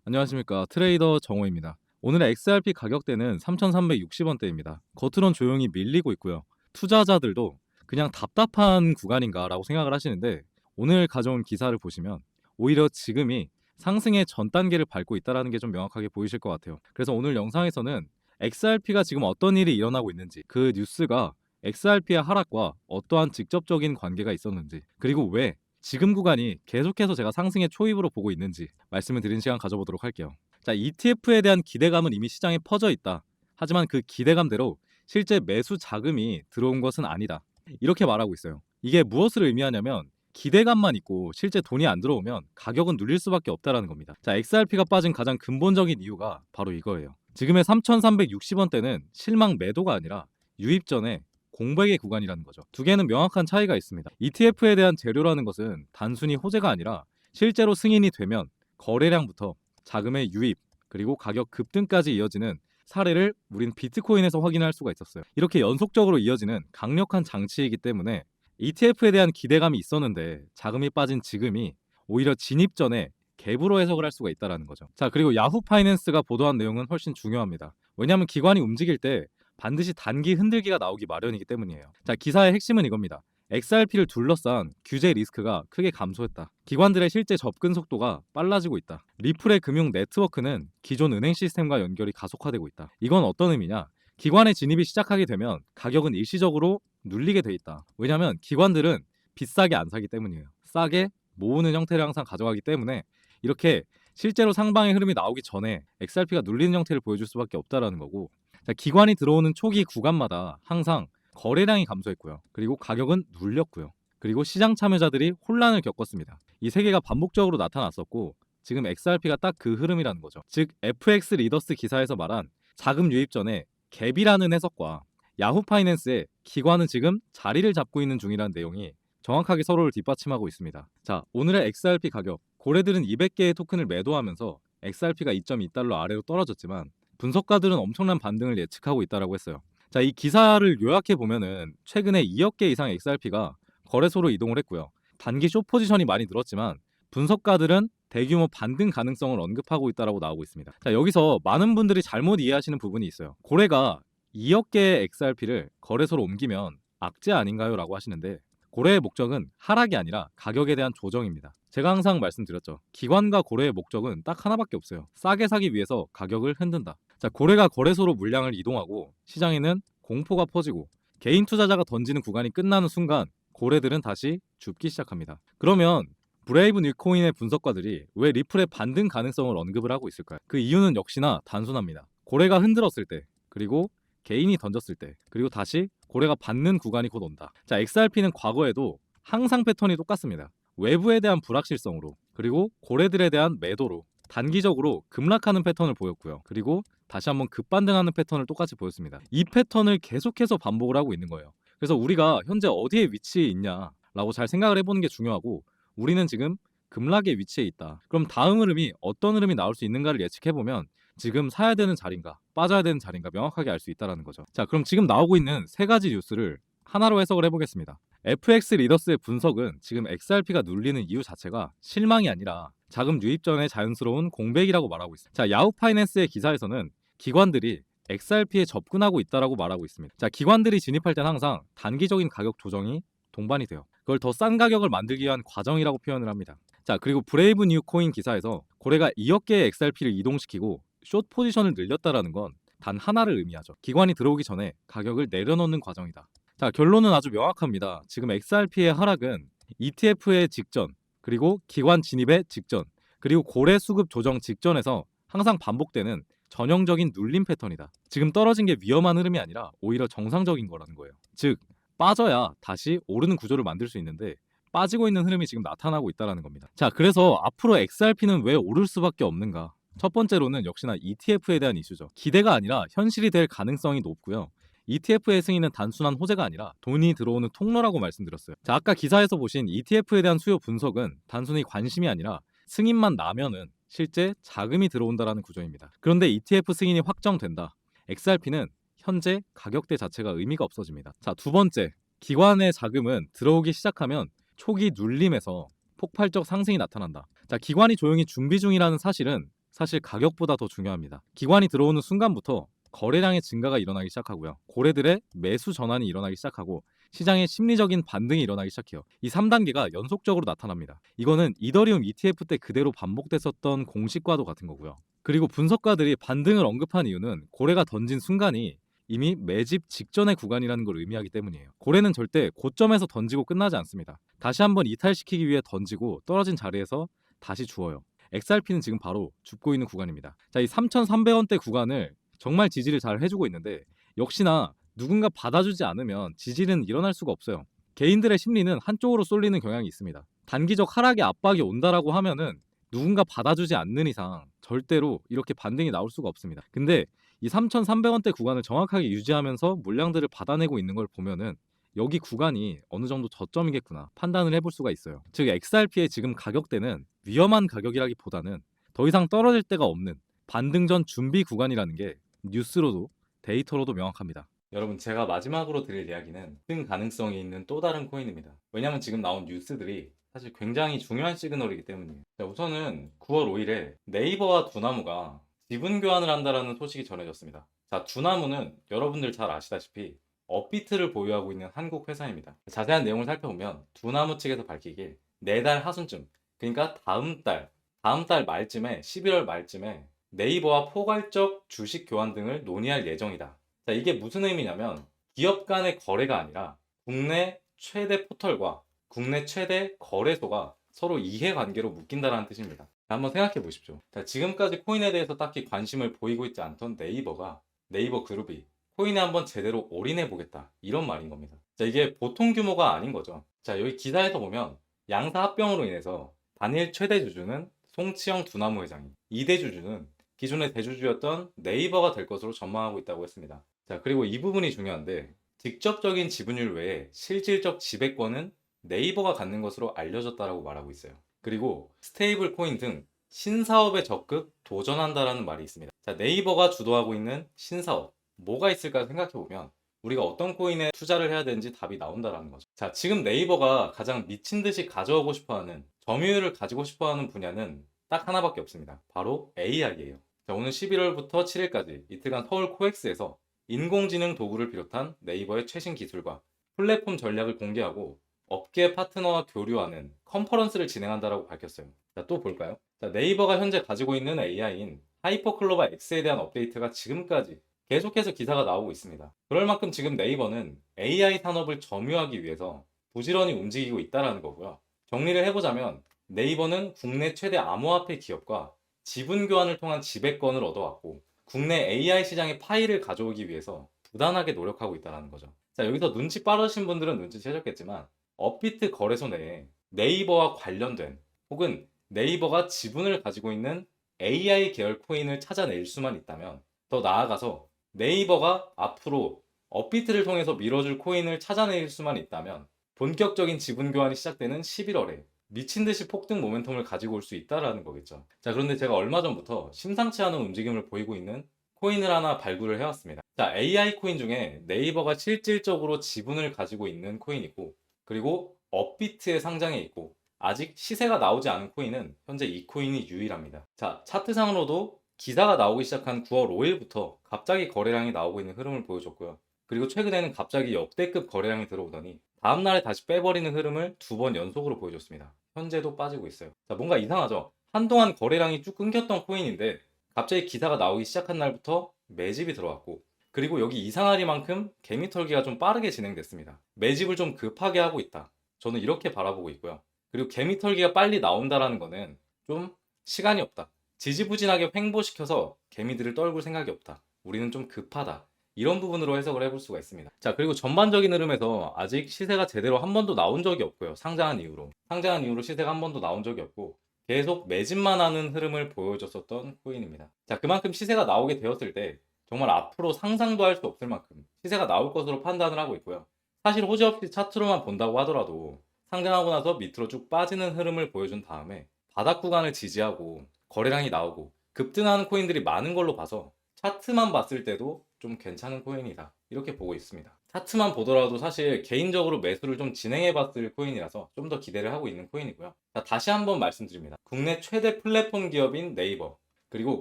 안녕하십니까. 트레이더 정호입니다. 오늘의 XRP 가격대는 3,360원대입니다. 겉으론 조용히 밀리고 있고요. 투자자들도 그냥 답답한 구간인가라고 생각을 하시는데 오늘 가져온 기사를 보시면 오히려 지금이 상승의 전 단계를 밟고 있다는 게 좀 명확하게 보이실 것 같아요. 그래서 오늘 영상에서는 XRP가 지금 어떤 일이 일어나고 있는지, 그 뉴스가 XRP의 하락과 어떠한 직접적인 관계가 있었는지, 그리고 왜 지금 구간이 계속해서 제가 상승의 초입으로 보고 있는지 말씀을 드리는 시간 가져보도록 할게요. 자, ETF에 대한 기대감은 이미 시장에 퍼져 있다. 하지만 그 기대감대로 실제 매수 자금이 들어온 것은 아니다. 이렇게 말하고 있어요. 이게 무엇을 의미하냐면 기대감만 있고 실제 돈이 안 들어오면 가격은 눌릴 수밖에 없다라는 겁니다. 자, XRP가 빠진 가장 근본적인 이유가 바로 이거예요. 지금의 3,360원대는 실망 매도가 아니라 유입 전에 공백의 구간이라는 거죠. 두 개는 명확한 차이가 있습니다. ETF에 대한 재료라는 것은 단순히 호재가 아니라 실제로 승인이 되면 거래량부터 자금의 유입, 그리고 가격 급등까지 이어지는 사례를 우린 비트코인에서 확인할 수가 있었어요. 이렇게 연속적으로 이어지는 강력한 장치이기 때문에 ETF에 대한 기대감이 있었는데 자금이 빠진 지금이 오히려 진입 전에 갭으로 해석을 할 수가 있다는 거죠. 자, 그리고 야후 파이낸스가 보도한 내용은 훨씬 중요합니다. 왜냐하면 기관이 움직일 때 반드시 단기 흔들기가 나오기 마련이기 때문이에요. 자, 기사의 핵심은 이겁니다. XRP를 둘러싼 규제 리스크가 크게 감소했다. 기관들의 실제 접근 속도가 빨라지고 있다. 리플의 금융 네트워크는 기존 은행 시스템과 연결이 가속화되고 있다. 이건 어떤 의미냐? 기관의 진입이 시작하게 되면 가격은 일시적으로 눌리게 돼 있다. 왜냐하면 기관들은 비싸게 안 사기 때문이에요. 싸게 모으는 형태를 항상 가져가기 때문에 이렇게 실제로 상방의 흐름이 나오기 전에 XRP가 눌리는 형태를 보여줄 수밖에 없다라는 거고, 자, 기관이 들어오는 초기 구간마다 항상 거래량이 감소했고요. 그리고 가격은 눌렸고요. 그리고 시장 참여자들이 혼란을 겪었습니다. 이 세 개가 반복적으로 나타났었고 지금 XRP가 딱 그 흐름이라는 거죠. 즉 FX 리더스 기사에서 말한 자금 유입 전에 갭이라는 해석과 야후 파이낸스의 기관은 지금 자리를 잡고 있는 중이라는 내용이 정확하게 서로를 뒷받침하고 있습니다. 자, 오늘의 XRP 가격. 고래들은 200개의 토큰을 매도하면서 XRP가 2.2달러 아래로 떨어졌지만 분석가들은 엄청난 반등을 예측하고 있다고 했어요. 자, 이 기사를 요약해 보면은 최근에 2억 개 이상 XRP가 거래소로 이동을 했고요. 단기 숏 포지션이 많이 늘었지만 분석가들은 대규모 반등 가능성을 언급하고 있다고 나오고 있습니다. 자, 여기서 많은 분들이 잘못 이해하시는 부분이 있어요. 고래가 2억 개의 XRP를 거래소로 옮기면 악재 아닌가요? 라고 하시는데 고래의 목적은 하락이 아니라 가격에 대한 조정입니다. 제가 항상 말씀드렸죠. 기관과 고래의 목적은 딱 하나밖에 없어요. 싸게 사기 위해서 가격을 흔든다. 자, 고래가 거래소로 물량을 이동하고 시장에는 공포가 퍼지고 개인 투자자가 던지는 구간이 끝나는 순간 고래들은 다시 줍기 시작합니다. 그러면 브레이브 뉴코인의 분석가들이 왜 리플의 반등 가능성을 언급을 하고 있을까요? 그 이유는 역시나 단순합니다. 고래가 흔들었을 때, 그리고 개인이 던졌을 때, 그리고 다시 고래가 받는 구간이 곧 온다. 자, XRP는 과거에도 항상 패턴이 똑같습니다. 외부에 대한 불확실성으로, 그리고 고래들에 대한 매도로 단기적으로 급락하는 패턴을 보였고요. 그리고 다시 한번 급반등하는 패턴을 똑같이 보였습니다. 이 패턴을 계속해서 반복을 하고 있는 거예요. 그래서 우리가 현재 어디에 위치해 있냐라고 잘 생각을 해보는 게 중요하고, 우리는 지금 급락의 위치에 있다. 그럼 다음 흐름이 어떤 흐름이 나올 수 있는가를 예측해보면 지금 사야 되는 자리인가 빠져야 되는 자리인가 명확하게 알 수 있다는 거죠. 자, 그럼 지금 나오고 있는 세 가지 뉴스를 하나로 해석을 해보겠습니다. FX 리더스의 분석은 지금 XRP가 눌리는 이유 자체가 실망이 아니라 자금 유입 전의 자연스러운 공백이라고 말하고 있습니다. 자, 야후 파이낸스의 기사에서는 기관들이 XRP에 접근하고 있다고 말하고 있습니다. 자, 기관들이 진입할 땐 항상 단기적인 가격 조정이 동반이 돼요. 그걸 더 싼 가격을 만들기 위한 과정이라고 표현을 합니다. 자, 그리고 브레이브 뉴 코인 기사에서 고래가 2억 개의 XRP를 이동시키고 숏 포지션을 늘렸다라는 건 단 하나를 의미하죠. 기관이 들어오기 전에 가격을 내려놓는 과정이다. 자, 결론은 아주 명확합니다. 지금 XRP의 하락은 ETF의 직전, 그리고 기관 진입의 직전, 그리고 고래 수급 조정 직전에서 항상 반복되는 전형적인 눌림 패턴이다. 지금 떨어진 게 위험한 흐름이 아니라 오히려 정상적인 거라는 거예요. 즉, 빠져야 다시 오르는 구조를 만들 수 있는데 빠지고 있는 흐름이 지금 나타나고 있다는 겁니다. 자, 그래서 앞으로 XRP는 왜 오를 수밖에 없는가? 첫 번째로는 역시나 ETF에 대한 이슈죠. 기대가 아니라 현실이 될 가능성이 높고요. ETF의 승인은 단순한 호재가 아니라 돈이 들어오는 통로라고 말씀드렸어요. 자, 아까 기사에서 보신 ETF에 대한 수요 분석은 단순히 관심이 아니라 승인만 나면은 실제 자금이 들어온다라는 구조입니다. 그런데 ETF 승인이 확정된다. XRP는 현재 가격대 자체가 의미가 없어집니다. 자, 두 번째, 기관의 자금은 들어오기 시작하면 초기 눌림에서 폭발적 상승이 나타난다. 자, 기관이 조용히 준비 중이라는 사실은 사실 가격보다 더 중요합니다. 기관이 들어오는 순간부터 거래량의 증가가 일어나기 시작하고요. 고래들의 매수 전환이 일어나기 시작하고 시장의 심리적인 반등이 일어나기 시작해요. 이 3단계가 연속적으로 나타납니다. 이거는 이더리움 ETF 때 그대로 반복됐었던 공식과도 같은 거고요. 그리고 분석가들이 반등을 언급한 이유는 고래가 던진 순간이 이미 매집 직전의 구간이라는 걸 의미하기 때문이에요. 고래는 절대 고점에서 던지고 끝나지 않습니다. 다시 한번 이탈시키기 위해 던지고 떨어진 자리에서 다시 주어요. XRP는 지금 바로 줍고 있는 구간입니다. 자, 이 3,300원대 구간을 정말 지지를 잘 해주고 있는데 역시나 누군가 받아주지 않으면 지지는 일어날 수가 없어요. 개인들의 심리는 한쪽으로 쏠리는 경향이 있습니다. 단기적 하락의 압박이 온다라고 하면은 누군가 받아주지 않는 이상 절대로 이렇게 반등이 나올 수가 없습니다. 근데 이 3,300원대 구간을 정확하게 유지하면서 물량들을 받아내고 있는 걸 보면은 여기 구간이 어느 정도 저점이겠구나 판단을 해볼 수가 있어요. 즉 XRP의 지금 가격대는 위험한 가격이라기보다는 더 이상 떨어질 데가 없는 반등 전 준비 구간이라는 게 뉴스로도 데이터로도 명확합니다. 여러분, 제가 마지막으로 드릴 이야기는 큰 가능성이 있는 또 다른 코인입니다. 왜냐하면 지금 나온 뉴스들이 사실 굉장히 중요한 시그널이기 때문이에요. 자, 우선은 9월 5일에 네이버와 두나무가 지분 교환을 한다라는 소식이 전해졌습니다. 자, 두나무는 여러분들 잘 아시다시피 업비트를 보유하고 있는 한국 회사입니다. 자세한 내용을 살펴보면 두나무 측에서 밝히길 내달 하순쯤, 그러니까 다음 달 말쯤에 11월 말쯤에 네이버와 포괄적 주식 교환 등을 논의할 예정이다. 자, 이게 무슨 의미냐면 기업 간의 거래가 아니라 국내 최대 포털과 국내 최대 거래소가 서로 이해관계로 묶인다는 뜻입니다. 자, 한번 생각해 보십시오. 자, 지금까지 코인에 대해서 딱히 관심을 보이고 있지 않던 네이버 그룹이 코인에 한번 제대로 올인해 보겠다, 이런 말인 겁니다. 자, 이게 보통 규모가 아닌 거죠. 자, 여기 기사에서 보면 양사 합병으로 인해서 단일 최대 주주는 송치영 두나무 회장이, 2대 주주는 기존의 대주주였던 네이버가 될 것으로 전망하고 있다고 했습니다. 자, 그리고 이 부분이 중요한데 직접적인 지분율 외에 실질적 지배권은 네이버가 갖는 것으로 알려졌다라고 말하고 있어요. 그리고 스테이블 코인 등 신사업에 적극 도전한다라는 말이 있습니다. 자, 네이버가 주도하고 있는 신사업 뭐가 있을까 생각해보면 우리가 어떤 코인에 투자를 해야 되는지 답이 나온다라는 거죠. 자, 지금 네이버가 가장 미친 듯이 가져오고 싶어하는, 점유율을 가지고 싶어하는 분야는 딱 하나밖에 없습니다. 바로 AI예요. 자, 오늘 11월부터 7일까지 이틀간 서울 코엑스에서 인공지능 도구를 비롯한 네이버의 최신 기술과 플랫폼 전략을 공개하고 업계 파트너와 교류하는 컨퍼런스를 진행한다라고 밝혔어요. 자, 또 볼까요? 자, 네이버가 현재 가지고 있는 AI인 하이퍼클로바 X에 대한 업데이트가 지금까지 계속해서 기사가 나오고 있습니다. 그럴 만큼 지금 네이버는 AI 산업을 점유하기 위해서 부지런히 움직이고 있다는 거고요. 정리를 해보자면 네이버는 국내 최대 암호화폐 기업과 지분 교환을 통한 지배권을 얻어왔고 국내 AI 시장의 파일을 가져오기 위해서 부단하게 노력하고 있다는 거죠. 자, 여기서 눈치 빠르신 분들은 눈치채셨겠지만 업비트 거래소 내에 네이버와 관련된 혹은 네이버가 지분을 가지고 있는 AI 계열 코인을 찾아낼 수만 있다면, 더 나아가서 네이버가 앞으로 업비트를 통해서 밀어줄 코인을 찾아낼 수만 있다면 본격적인 지분 교환이 시작되는 11월에 미친 듯이 폭등 모멘텀을 가지고 올 수 있다라는 거겠죠. 자, 그런데 제가 얼마 전부터 심상치 않은 움직임을 보이고 있는 코인을 하나 발굴을 해왔습니다. 자, AI 코인 중에 네이버가 실질적으로 지분을 가지고 있는 코인이고, 그리고 업비트에 상장해 있고 아직 시세가 나오지 않은 코인은 현재 이 코인이 유일합니다. 자, 차트상으로도 기사가 나오기 시작한 9월 5일부터 갑자기 거래량이 나오고 있는 흐름을 보여줬고요. 그리고 최근에는 갑자기 역대급 거래량이 들어오더니 다음날에 다시 빼버리는 흐름을 2번 연속으로 보여줬습니다. 현재도 빠지고 있어요. 자, 뭔가 이상하죠? 한동안 거래량이 쭉 끊겼던 코인인데 갑자기 기사가 나오기 시작한 날부터 매집이 들어왔고, 그리고 여기 이상하리만큼 개미털기가 좀 빠르게 진행됐습니다. 매집을 좀 급하게 하고 있다, 저는 이렇게 바라보고 있고요. 그리고 개미털기가 빨리 나온다라는 거는 좀 시간이 없다, 지지부진하게 횡보시켜서 개미들을 떨굴 생각이 없다, 우리는 좀 급하다, 이런 부분으로 해석을 해볼 수가 있습니다. 자, 그리고 전반적인 흐름에서 아직 시세가 제대로 한 번도 나온 적이 없고요. 상장한 이후로 시세가 한 번도 나온 적이 없고 계속 매집만 하는 흐름을 보여줬었던 코인입니다. 자, 그만큼 시세가 나오게 되었을 때 정말 앞으로 상상도 할 수 없을 만큼 시세가 나올 것으로 판단을 하고 있고요. 사실 호재없이 차트로만 본다고 하더라도 상장하고 나서 밑으로 쭉 빠지는 흐름을 보여준 다음에 바닥 구간을 지지하고 거래량이 나오고 급등하는 코인들이 많은 걸로 봐서 차트만 봤을 때도 좀 괜찮은 코인이다, 이렇게 보고 있습니다. 차트만 보더라도 사실 개인적으로 매수를 좀 진행해 봤을 코인이라서 좀 더 기대를 하고 있는 코인이고요. 자, 다시 한번 말씀드립니다. 국내 최대 플랫폼 기업인 네이버, 그리고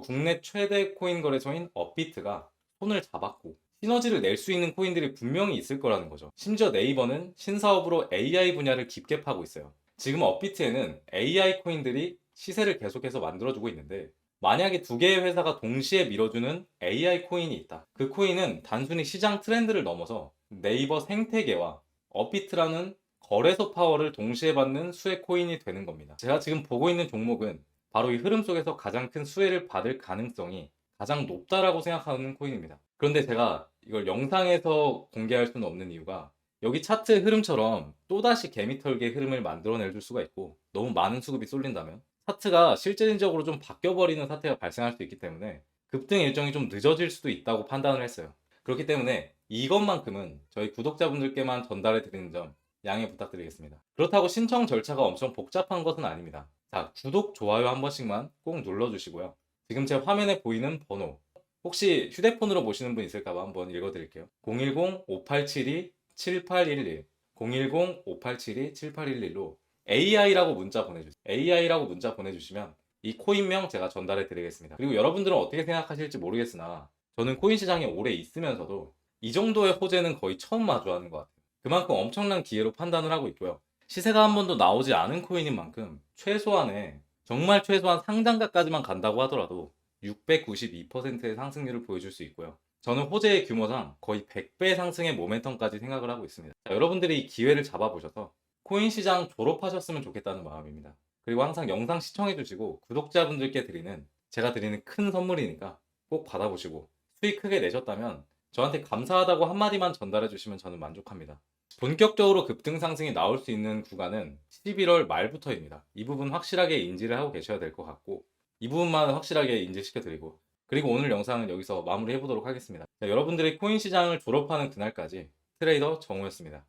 국내 최대 코인 거래소인 업비트가 손을 잡았고 시너지를 낼 수 있는 코인들이 분명히 있을 거라는 거죠. 심지어 네이버는 신사업으로 AI 분야를 깊게 파고 있어요. 지금 업비트에는 AI 코인들이 시세를 계속해서 만들어주고 있는데 만약에 두 개의 회사가 동시에 밀어주는 AI 코인이 있다. 그 코인은 단순히 시장 트렌드를 넘어서 네이버 생태계와 업비트라는 거래소 파워를 동시에 받는 수혜 코인이 되는 겁니다. 제가 지금 보고 있는 종목은 바로 이 흐름 속에서 가장 큰 수혜를 받을 가능성이 가장 높다라고 생각하는 코인입니다. 그런데 제가 이걸 영상에서 공개할 수는 없는 이유가 여기 차트의 흐름처럼 또다시 개미털기의 흐름을 만들어낼 수가 있고 너무 많은 수급이 쏠린다면 차트가 실질적으로 좀 바뀌어버리는 사태가 발생할 수 있기 때문에 급등 일정이 좀 늦어질 수도 있다고 판단을 했어요. 그렇기 때문에 이것만큼은 저희 구독자분들께만 전달해 드리는 점 양해 부탁드리겠습니다. 그렇다고 신청 절차가 엄청 복잡한 것은 아닙니다. 자, 구독, 좋아요 한 번씩만 꼭 눌러주시고요. 지금 제 화면에 보이는 번호 혹시 휴대폰으로 보시는 분 있을까봐 한번 읽어드릴게요. 010-5872-7811 010-5872-7811로 AI라고 문자 보내주세요. AI라고 문자 보내주시면 이 코인명 제가 전달해 드리겠습니다. 그리고 여러분들은 어떻게 생각하실지 모르겠으나 저는 코인 시장에 오래 있으면서도 이 정도의 호재는 거의 처음 마주하는 것 같아요. 그만큼 엄청난 기회로 판단을 하고 있고요. 시세가 한 번도 나오지 않은 코인인 만큼 최소한의 정말 최소한 상장가까지만 간다고 하더라도 692%의 상승률을 보여줄 수 있고요. 저는 호재의 규모상 거의 100배 상승의 모멘텀까지 생각을 하고 있습니다. 자, 여러분들이 이 기회를 잡아보셔서 코인 시장 졸업하셨으면 좋겠다는 마음입니다. 그리고 항상 영상 시청해주시고 구독자분들께 드리는 제가 드리는 큰 선물이니까 꼭 받아보시고 수익 크게 내셨다면 저한테 감사하다고 한마디만 전달해 주시면 저는 만족합니다. 본격적으로 급등 상승이 나올 수 있는 구간은 11월 말부터입니다. 이 부분 확실하게 인지를 하고 계셔야 될 것 같고 이 부분만 확실하게 인지시켜 드리고 그리고 오늘 영상은 여기서 마무리해 보도록 하겠습니다. 자, 여러분들이 코인 시장을 졸업하는 그날까지 트레이더 정우였습니다.